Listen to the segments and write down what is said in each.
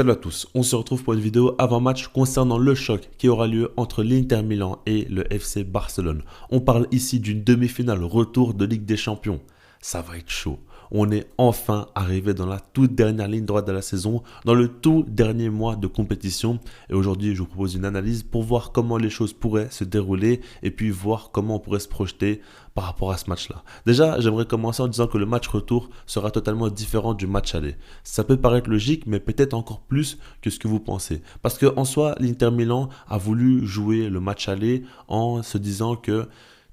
Salut à tous, on se retrouve pour une vidéo avant-match concernant le choc qui aura lieu entre l'Inter Milan et le FC Barcelone. On parle ici d'une demi-finale retour de Ligue des Champions. Ça va être chaud. On est enfin arrivé dans la toute dernière ligne droite de la saison, dans le tout dernier mois de compétition. Et aujourd'hui, je vous propose une analyse pour voir comment les choses pourraient se dérouler et puis voir comment on pourrait se projeter par rapport à ce match-là. Déjà, j'aimerais commencer en disant que le match retour sera totalement différent du match aller. Ça peut paraître logique, mais peut-être encore plus que ce que vous pensez. Parce qu'en soi, l'Inter Milan a voulu jouer le match aller en se disant que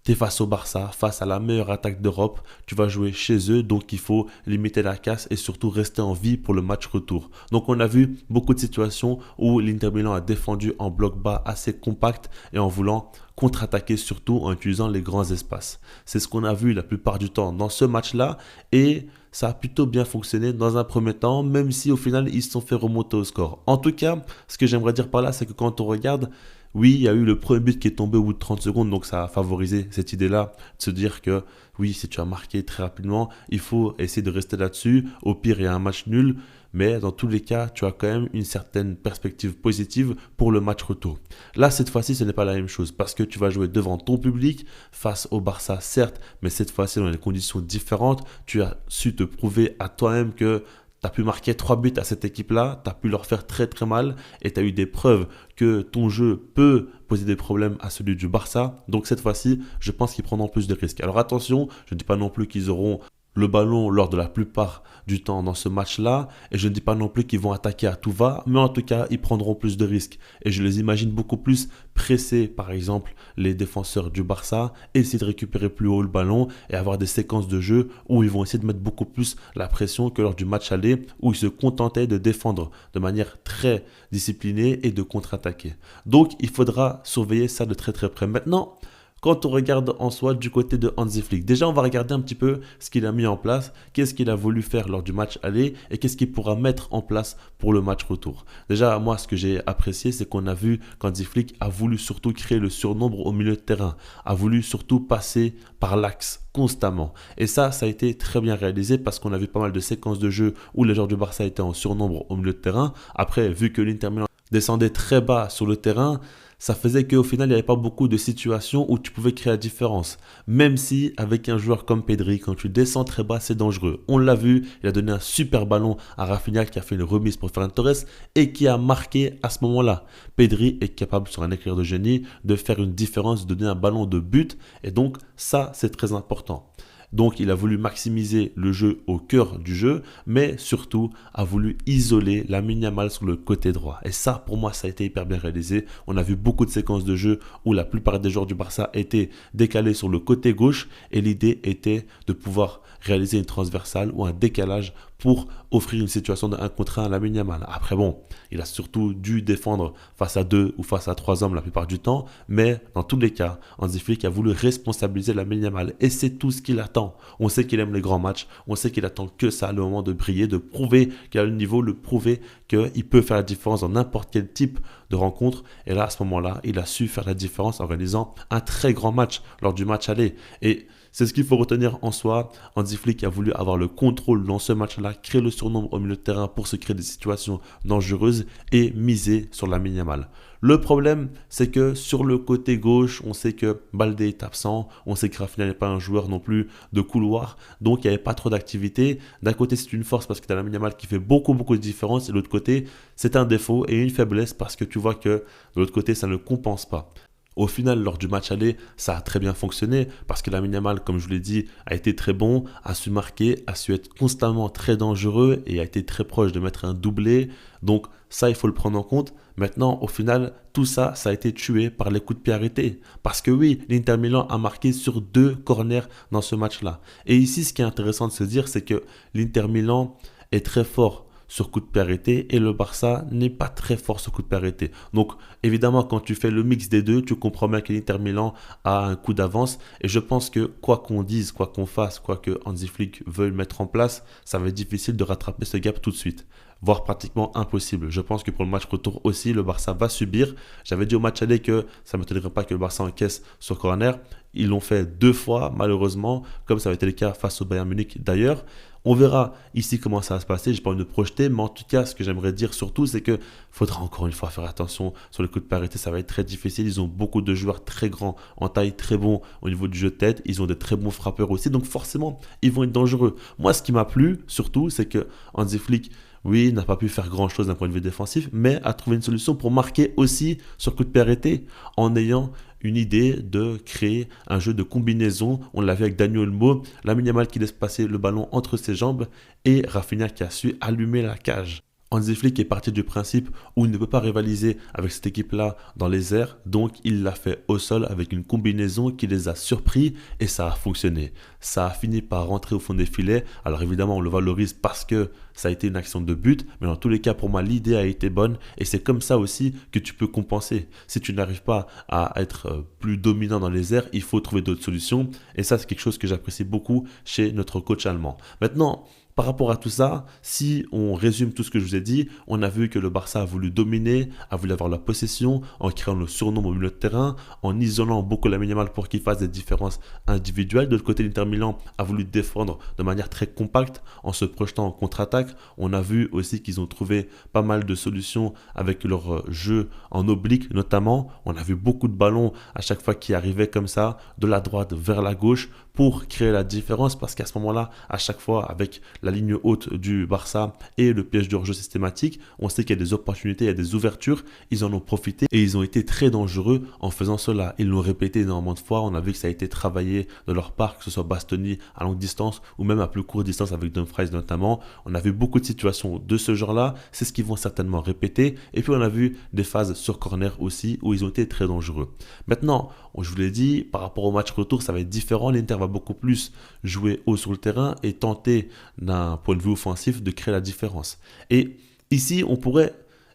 tu es face au Barça, face à la meilleure attaque d'Europe, tu vas jouer chez eux, donc il faut limiter la casse et surtout rester en vie pour le match retour. Donc on a vu beaucoup de situations où l'Inter Milan a défendu en bloc bas assez compact et en voulant contre-attaquer surtout en utilisant les grands espaces. C'est ce qu'on a vu la plupart du temps dans ce match-là et ça a plutôt bien fonctionné dans un premier temps, même si au final ils se sont fait remonter au score. En tout cas, ce que j'aimerais dire par là, c'est que quand on regarde, oui, il y a eu le premier but qui est tombé au bout de 30 secondes, donc ça a favorisé cette idée-là de se dire que oui, si tu as marqué très rapidement, il faut essayer de rester là-dessus. Au pire, il y a un match nul, mais dans tous les cas, tu as quand même une certaine perspective positive pour le match retour. Là, cette fois-ci, ce n'est pas la même chose parce que tu vas jouer devant ton public, face au Barça, certes, mais cette fois-ci dans des conditions différentes. Tu as su te prouver à toi-même que tu as pu marquer 3 buts à cette équipe-là, tu as pu leur faire très très mal et tu as eu des preuves que ton jeu peut poser des problèmes à celui du Barça. Donc cette fois-ci, je pense qu'ils prendront plus de risques. Alors attention, je ne dis pas non plus qu'ils auront le ballon lors de la plupart du temps dans ce match-là et je ne dis pas non plus qu'ils vont attaquer à tout va, mais en tout cas, ils prendront plus de risques et je les imagine beaucoup plus presser par exemple les défenseurs du Barça, essayer de récupérer plus haut le ballon et avoir des séquences de jeu où ils vont essayer de mettre beaucoup plus la pression que lors du match aller où ils se contentaient de défendre de manière très disciplinée et de contre-attaquer. Donc, il faudra surveiller ça de très très près. Maintenant, quand on regarde en soi du côté de Hansi Flick, déjà on va regarder un petit peu ce qu'il a mis en place, qu'est-ce qu'il a voulu faire lors du match aller et qu'est-ce qu'il pourra mettre en place pour le match retour. Déjà moi ce que j'ai apprécié c'est qu'on a vu qu'Hansi Flick a voulu surtout créer le surnombre au milieu de terrain, a voulu surtout passer par l'axe constamment. Et ça a été très bien réalisé parce qu'on a vu pas mal de séquences de jeu où les joueurs du Barça étaient en surnombre au milieu de terrain. Après vu que l'Inter Milan descendait très bas sur le terrain, ça faisait qu'au final, il n'y avait pas beaucoup de situations où tu pouvais créer la différence. Même si, avec un joueur comme Pedri, quand tu descends très bas, c'est dangereux. On l'a vu, il a donné un super ballon à Rafinha qui a fait une remise pour Ferran Torres et qui a marqué à ce moment-là. Pedri est capable, sur un éclair de génie, de faire une différence, de donner un ballon de but. Et donc, ça, c'est très important. Donc, il a voulu maximiser le jeu au cœur du jeu, mais surtout a voulu isoler Lamine Yamal sur le côté droit. Et ça, pour moi, ça a été hyper bien réalisé. On a vu beaucoup de séquences de jeu où la plupart des joueurs du Barça étaient décalés sur le côté gauche et l'idée était de pouvoir réaliser une transversale ou un décalage pour offrir une situation de 1 contre 1 à Lamine Yamal. Après bon, il a surtout dû défendre face à 2 ou face à 3 hommes la plupart du temps, mais dans tous les cas, Hansi Flick a voulu responsabiliser Lamine Yamal et c'est tout ce qu'il attend. On sait qu'il aime les grands matchs, on sait qu'il attend que ça, le moment de briller, de prouver qu'il a le niveau, de prouver qu'il peut faire la différence dans n'importe quel type de rencontre. Et là, à ce moment-là, il a su faire la différence en réalisant un très grand match lors du match aller. Et c'est ce qu'il faut retenir en soi. Hansi Flick a voulu avoir le contrôle dans ce match-là, créer le surnombre au milieu de terrain pour se créer des situations dangereuses et miser sur Lamine Yamal. Le problème, c'est que sur le côté gauche, on sait que Baldé est absent, on sait que Rafinha n'est pas un joueur non plus de couloir, donc il n'y avait pas trop d'activité. D'un côté, c'est une force parce que tu as Lamine Yamal qui fait beaucoup de différence, et de l'autre côté, c'est un défaut et une faiblesse parce que tu vois que de l'autre côté, ça ne compense pas. Au final, lors du match aller, ça a très bien fonctionné parce que Lamine Yamal, comme je vous l'ai dit, a été très bon, a su marquer, a su être constamment très dangereux et a été très proche de mettre un doublé. Donc ça, il faut le prendre en compte. Maintenant, au final, tout ça, ça a été tué par les coups de pied arrêtés. Parce que oui, l'Inter Milan a marqué sur 2 corners dans ce match-là. Et ici, ce qui est intéressant de se dire, c'est que l'Inter Milan est très fort sur coup de pied arrêté et le Barça n'est pas très fort sur coup de pied arrêté. Donc évidemment quand tu fais le mix des deux, tu comprends bien que l'Inter Milan a un coup d'avance et je pense que quoi qu'on dise, quoi qu'on fasse, quoi que Hansi Flick veuille mettre en place, ça va être difficile de rattraper ce gap tout de suite. voire pratiquement impossible. Je pense que pour le match retour aussi, le Barça va subir. J'avais dit au match aller que ça ne m'étonnerait pas que le Barça encaisse sur corner. Ils l'ont fait 2 fois, malheureusement, comme ça avait été le cas face au Bayern Munich d'ailleurs. On verra ici comment ça va se passer, j'ai pas envie de me projeter, mais en tout cas, ce que j'aimerais dire surtout, c'est que faudra encore une fois faire attention sur le coup de parité, ça va être très difficile. Ils ont beaucoup de joueurs très grands, en taille, très bons au niveau du jeu de tête, ils ont de très bons frappeurs aussi, donc forcément, ils vont être dangereux. Moi, ce qui m'a plu surtout, c'est que Hansi Flick, oui, n'a pas pu faire grand-chose d'un point de vue défensif, mais a trouvé une solution pour marquer aussi sur coup de pied arrêté en ayant une idée de créer un jeu de combinaison. On l'a vu avec Dani Olmo, Lamine Yamal qui laisse passer le ballon entre ses jambes et Rafinha qui a su allumer la cage. Hansi Flick est parti du principe où il ne peut pas rivaliser avec cette équipe-là dans les airs, donc il l'a fait au sol avec une combinaison qui les a surpris et ça a fonctionné. Ça a fini par rentrer au fond des filets, alors évidemment on le valorise parce que ça a été une action de but, mais dans tous les cas pour moi l'idée a été bonne et c'est comme ça aussi que tu peux compenser. Si tu n'arrives pas à être plus dominant dans les airs, il faut trouver d'autres solutions et ça c'est quelque chose que j'apprécie beaucoup chez notre coach allemand. Maintenant, par rapport à tout ça, si on résume tout ce que je vous ai dit, on a vu que le Barça a voulu dominer, a voulu avoir la possession, en créant le surnombre au milieu de terrain, en isolant beaucoup Lamine Yamal pour qu'il fasse des différences individuelles. De l'autre côté, l'Inter Milan a voulu défendre de manière très compacte, en se projetant en contre-attaque. On a vu aussi qu'ils ont trouvé pas mal de solutions avec leur jeu en oblique notamment. On a vu beaucoup de ballons à chaque fois qui arrivaient comme ça, de la droite vers la gauche, pour créer la différence parce qu'à ce moment-là, à chaque fois, avec la ligne haute du Barça et le piège du hors-jeu systématique, on sait qu'il y a des opportunités, il y a des ouvertures, ils en ont profité et ils ont été très dangereux en faisant cela. Ils l'ont répété énormément de fois, on a vu que ça a été travaillé de leur part, que ce soit Bastoni à longue distance ou même à plus courte distance avec Dumfries notamment. On a vu beaucoup de situations de ce genre-là, c'est ce qu'ils vont certainement répéter. Et puis on a vu des phases sur corner aussi où ils ont été très dangereux. Maintenant, je vous l'ai dit, par rapport au match retour, ça va être différent. L'Inter va beaucoup plus jouer haut sur le terrain et tenter d'un point de vue offensif de créer la différence. Et ici, on pourrait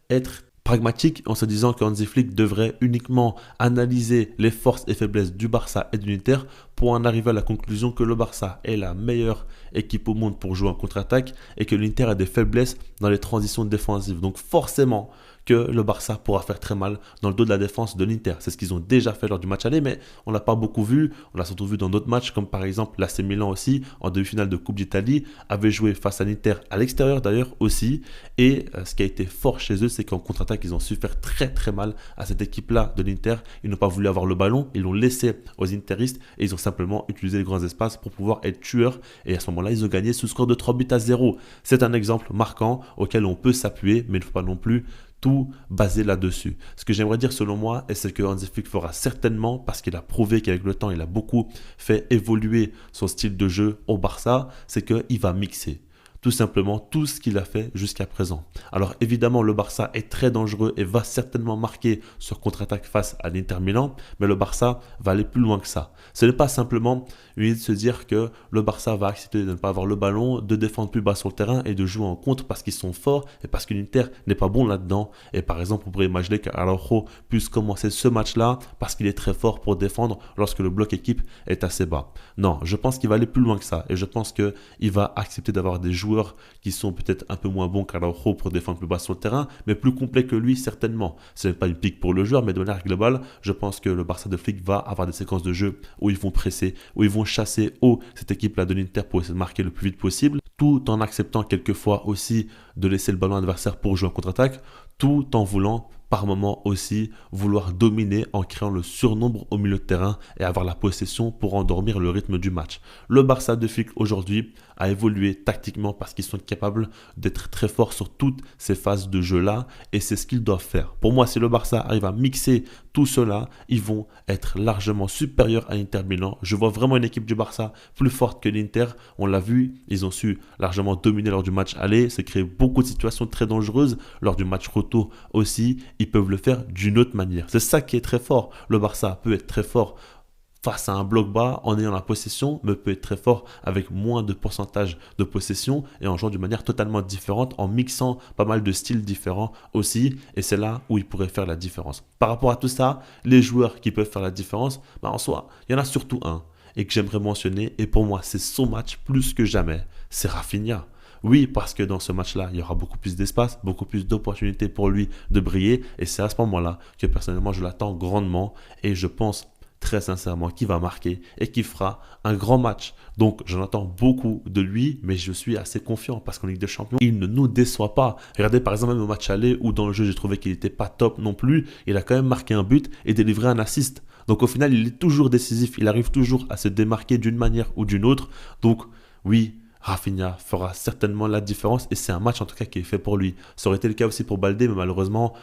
être pragmatique en se disant que Hansi Flick devrait uniquement analyser les forces et faiblesses du Barça et de l'Inter pour en arriver à la conclusion que le Barça est la meilleure équipe au monde pour jouer en contre-attaque et que l'Inter a des faiblesses dans les transitions défensives. Donc forcément que le Barça pourra faire très mal dans le dos de la défense de l'Inter. C'est ce qu'ils ont déjà fait lors du match aller, mais on ne l'a pas beaucoup vu. On l'a surtout vu dans d'autres matchs, comme par exemple l'AC Milan aussi, en demi-finale de Coupe d'Italie, avait joué face à l'Inter à l'extérieur d'ailleurs aussi. Et ce qui a été fort chez eux, c'est qu'en contre-attaque, ils ont su faire très très mal à cette équipe-là de l'Inter. Ils n'ont pas voulu avoir le ballon, ils l'ont laissé aux Interistes et ils ont simplement utilisé les grands espaces pour pouvoir être tueurs. Et à ce moment-là, ils ont gagné sous score de 3-0. C'est un exemple marquant auquel on peut s'appuyer, mais il ne faut pas non plus tout basé là-dessus. Ce que j'aimerais dire selon moi, et c'est ce que Hansi Flick fera certainement, parce qu'il a prouvé qu'avec le temps, il a beaucoup fait évoluer son style de jeu au Barça, c'est qu'il va mixer tout simplement tout ce qu'il a fait jusqu'à présent. Alors évidemment, le Barça est très dangereux et va certainement marquer sur contre-attaque face à l'Inter Milan, mais le Barça va aller plus loin que ça. Ce n'est pas simplement une idée de se dire que le Barça va accepter de ne pas avoir le ballon, de défendre plus bas sur le terrain et de jouer en contre parce qu'ils sont forts et parce que l'Inter n'est pas bon là-dedans. Et par exemple, on pourrait imaginer qu'Araujo puisse commencer ce match-là parce qu'il est très fort pour défendre lorsque le bloc équipe est assez bas. Non, je pense qu'il va aller plus loin que ça et je pense qu'il va accepter d'avoir des joueurs qui sont peut-être un peu moins bons qu'Araujo pour défendre plus bas sur le terrain, mais plus complets que lui certainement. Ce n'est pas une pique pour le joueur, mais de manière globale, je pense que le Barça de Flick va avoir des séquences de jeu où ils vont presser, où ils vont chasser haut cette équipe-là de l'Inter pour essayer de marquer le plus vite possible, tout en acceptant quelquefois aussi de laisser le ballon adversaire pour jouer en contre-attaque, tout en voulant par moment aussi vouloir dominer en créant le surnombre au milieu de terrain et avoir la possession pour endormir le rythme du match. Le Barça de Flick aujourd'hui a évolué tactiquement parce qu'ils sont capables d'être très forts sur toutes ces phases de jeu-là et c'est ce qu'ils doivent faire. Pour moi, si le Barça arrive à mixer tout cela, ils vont être largement supérieurs à l'Inter Milan. Je vois vraiment une équipe du Barça plus forte que l'Inter. On l'a vu, ils ont su largement dominer lors du match aller, se créer beaucoup de situations très dangereuses lors du match retour aussi. Ils peuvent le faire d'une autre manière. C'est ça qui est très fort. Le Barça peut être très fort face à un bloc bas en ayant la possession, mais peut être très fort avec moins de pourcentage de possession et en jouant d'une manière totalement différente, en mixant pas mal de styles différents aussi. Et c'est là où il pourrait faire la différence. Par rapport à tout ça, les joueurs qui peuvent faire la différence, en soi, il y en a surtout un et que j'aimerais mentionner. Et pour moi, c'est son match plus que jamais. C'est Rafinha. Oui, parce que dans ce match-là, il y aura beaucoup plus d'espace, beaucoup plus d'opportunités pour lui de briller. Et c'est à ce moment-là que personnellement, je l'attends grandement. Et je pense très sincèrement qu'il va marquer et qu'il fera un grand match. Donc j'en attends beaucoup de lui, mais je suis assez confiant parce qu'en Ligue des Champions, il ne nous déçoit pas. Regardez par exemple même au match aller où dans le jeu j'ai trouvé qu'il n'était pas top non plus, il a quand même marqué un but et délivré un assist. Donc au final il est toujours décisif, il arrive toujours à se démarquer d'une manière ou d'une autre. Donc oui, Rafinha fera certainement la différence et c'est un match en tout cas qui est fait pour lui. Ça aurait été le cas aussi pour Baldé, mais malheureusement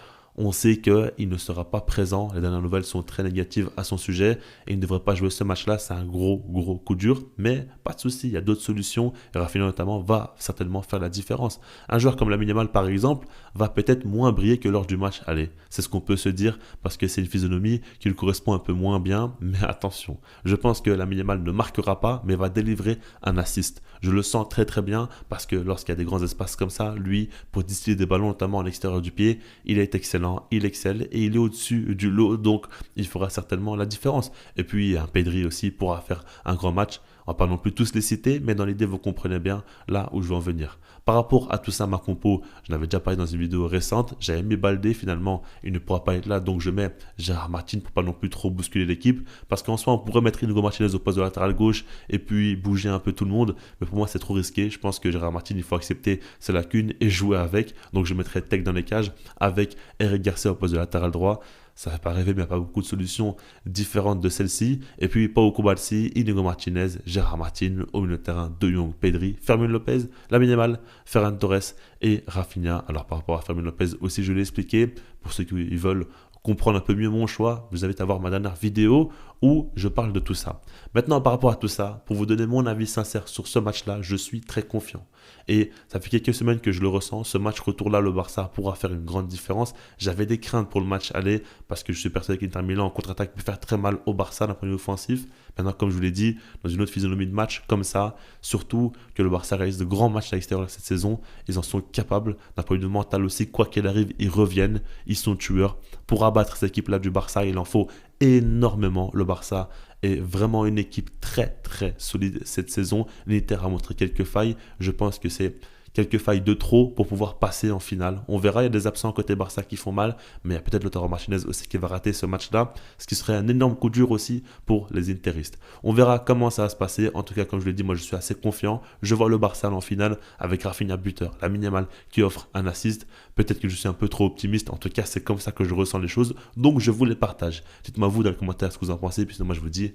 on sait qu'il ne sera pas présent. Les dernières nouvelles sont très négatives à son sujet et il ne devrait pas jouer ce match-là. C'est un gros coup dur, mais pas de souci, il y a d'autres solutions. Et Rafinha notamment va certainement faire la différence. Un joueur comme Lamine Yamal par exemple va peut-être moins briller que lors du match aller. C'est ce qu'on peut se dire parce que c'est une physionomie qui lui correspond un peu moins bien. Mais attention, je pense que Lamine Yamal ne marquera pas, mais va délivrer un assist. Je le sens très très bien parce que lorsqu'il y a des grands espaces comme ça, lui, pour distiller des ballons notamment à l'extérieur du pied, il est excellent. Il excelle et il est au-dessus du lot, donc il fera certainement la différence. Et puis un Pedri aussi pourra faire un grand match. On va pas non plus tous les citer, mais dans l'idée, vous comprenez bien là où je veux en venir. Par rapport à tout ça, ma compo, je l'avais déjà parlé dans une vidéo récente, j'avais mis Baldé, finalement, il ne pourra pas être là, donc je mets Gérard Martin pour pas non plus trop bousculer l'équipe, parce qu'en soi, on pourrait mettre Inigo Martinez au poste de latéral gauche et puis bouger un peu tout le monde, mais pour moi, c'est trop risqué. Je pense que Gérard Martin, il faut accepter ses lacunes et jouer avec, donc je mettrai Tech dans les cages avec Eric Garcia au poste de latéral droit. Ça ne fait pas rêver, mais il n'y a pas beaucoup de solutions différentes de celle-ci. Et puis, Pau Kubalsi, Inigo Martinez, Gérard Martin, au milieu de terrain, De Jong, Pedri, Fermín Lopez, Lamine Yamal, Ferran Torres et Rafinha. Alors, par rapport à Fermín Lopez aussi, je l'ai expliqué. Pour ceux qui veulent comprendre un peu mieux mon choix, vous invite à voir ma dernière vidéo où je parle de tout ça. Maintenant, par rapport à tout ça, pour vous donner mon avis sincère sur ce match-là, je suis très confiant. Et ça fait quelques semaines que je le ressens. Ce match retour-là, le Barça pourra faire une grande différence. J'avais des craintes pour le match aller parce que je suis persuadé qu'Inter Milan en contre-attaque peut faire très mal au Barça d'un point de vue offensif. Maintenant, comme je vous l'ai dit, dans une autre physionomie de match comme ça, surtout que le Barça réalise de grands matchs à l'extérieur cette saison, ils en sont capables. D'un point de vue mental aussi, quoi qu'il arrive, ils reviennent, ils sont tueurs. Pour abattre cette équipe-là du Barça, il en faut énormément. Le Barça est vraiment une équipe très très solide cette saison. L'Inter a montré quelques failles. Je pense que c'est quelques failles de trop pour pouvoir passer en finale. On verra, il y a des absents côté Barça qui font mal, mais il y a peut-être Lautaro Martinez aussi qui va rater ce match-là, ce qui serait un énorme coup dur aussi pour les Interistes. On verra comment ça va se passer. En tout cas, comme je l'ai dit, moi je suis assez confiant. Je vois le Barça en finale avec Rafinha buteur, Lamine Yamal qui offre un assist. Peut-être que je suis un peu trop optimiste. En tout cas, c'est comme ça que je ressens les choses. Donc je vous les partage. Dites-moi vous dans les commentaires ce que vous en pensez. Puis sinon, moi je vous dis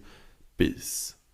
peace.